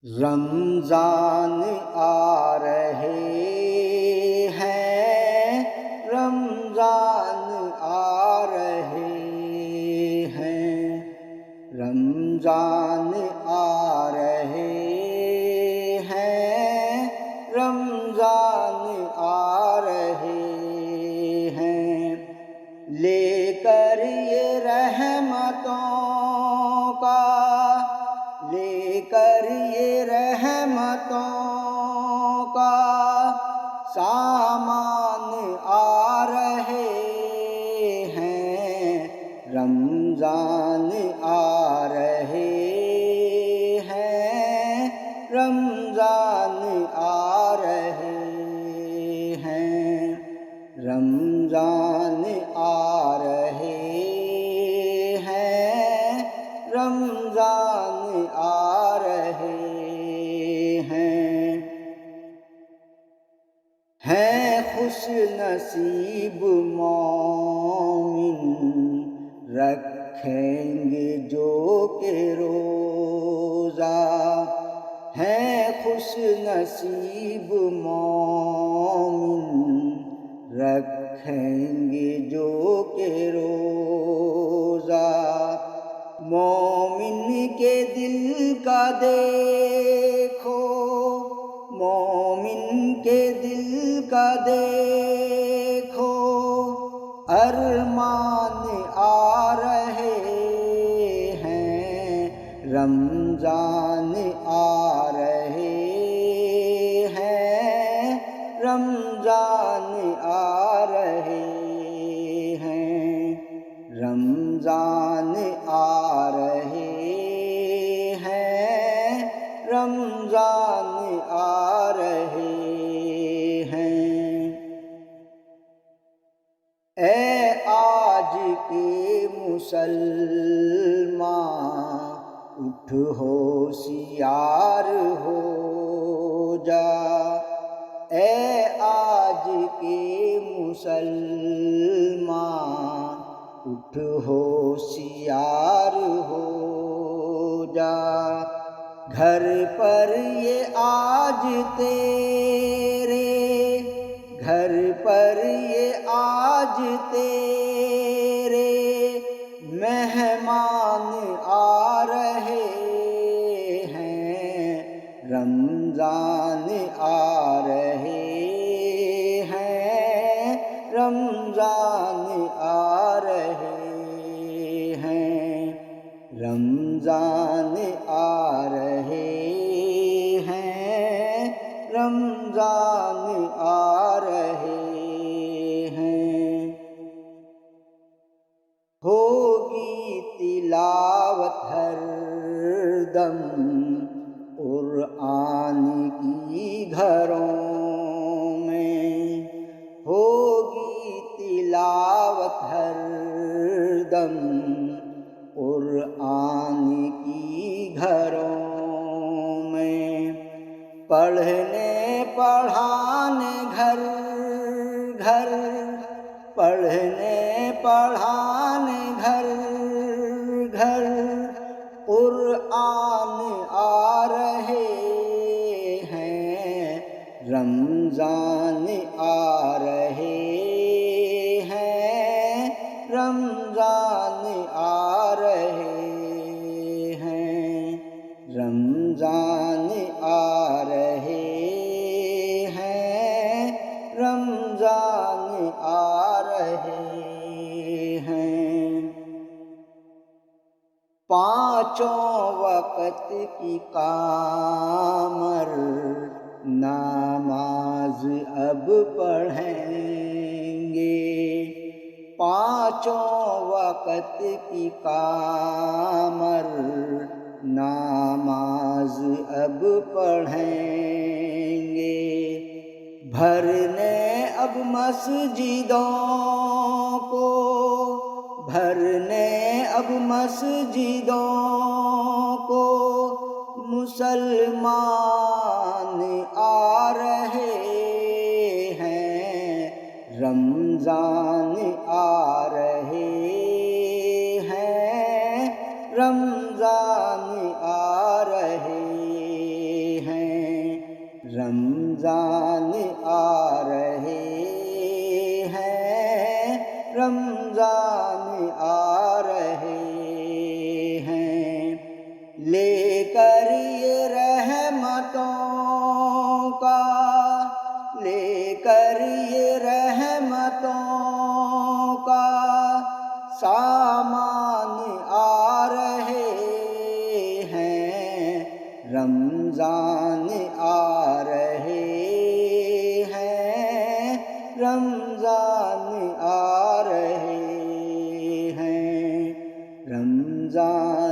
رمضان آ رہے ہیں، رمضان آ رہے ہیں، رمضان آ رہے ہیں، رمضان آ رہے ہیں، لے کر یہ رحمتوں کا، لے کر یہ رحمتوں کا سامان آ رہے ہیں، رمضان آ رہے ہیں، رمضان آ رہے ہیں، رمضان آ رہے ہیں، رمضان آ رہے ہیں، خوش نصیب مومن رکھیں گے جو کہ روزہ، ہیں خوش نصیب مومن رکھیں گے جو کہ روزہ، مومن کے دل کا دیکھو، مومن کے دل کا دیکھو ارمان آ رہے ہیں، رمضان آ رہے ہیں، رمضان آ رہے ہیں، رمضان آ رہے ہیں، رمضان آ رہے ہیں، اے آج کے مسلمان اٹھ ہوشیار ہو جا، اے آج کے مسلمان اٹھ ہوشیار ہو جا، گھر پر یہ آج تیرے، گھر پر یہ آج تیرے مہمان آ رہے ہیں، رمضان آ رہے ہیں، رمضان آ رہے ہیں، رمضان آ رہے ہیں، رمضان آ رہے ہیں، ہوگی تلاوت ہر دم قرآن کی گھروں میں، ہوگی تلاوت ہر دم قرآن کی گھروں میں، پڑھنے پڑھانے گھر گھر، پڑھنے پڑھانے گھر گھر قرآن آ رہے ہیں، رمضان آ رہے ہیں، رمضان آ رہے ہیں، رمضان آ رہے ہیں، رمضان آ رہے ہیں، پانچوں وقت کی قامر نماز اب پڑھیں گے، پانچوں وقت کی قامر نماز اب پڑھیں گے، بھرنے اب مسجدوں کو، بھرنے اب مسجدوں کو مسلمان آ رہے ہیں، رمضان آ رہے ہیں، رمضان آ رہے رمضان آ رہے ہیں، رمضان آ رہے ہیں، لے کر یہ رحمتوں کا، لے کر یہ رحمتوں کا سامان آ رہے ہیں، رمضان آ رہے ہیں، رمضان آ رہے ہیں، رمضان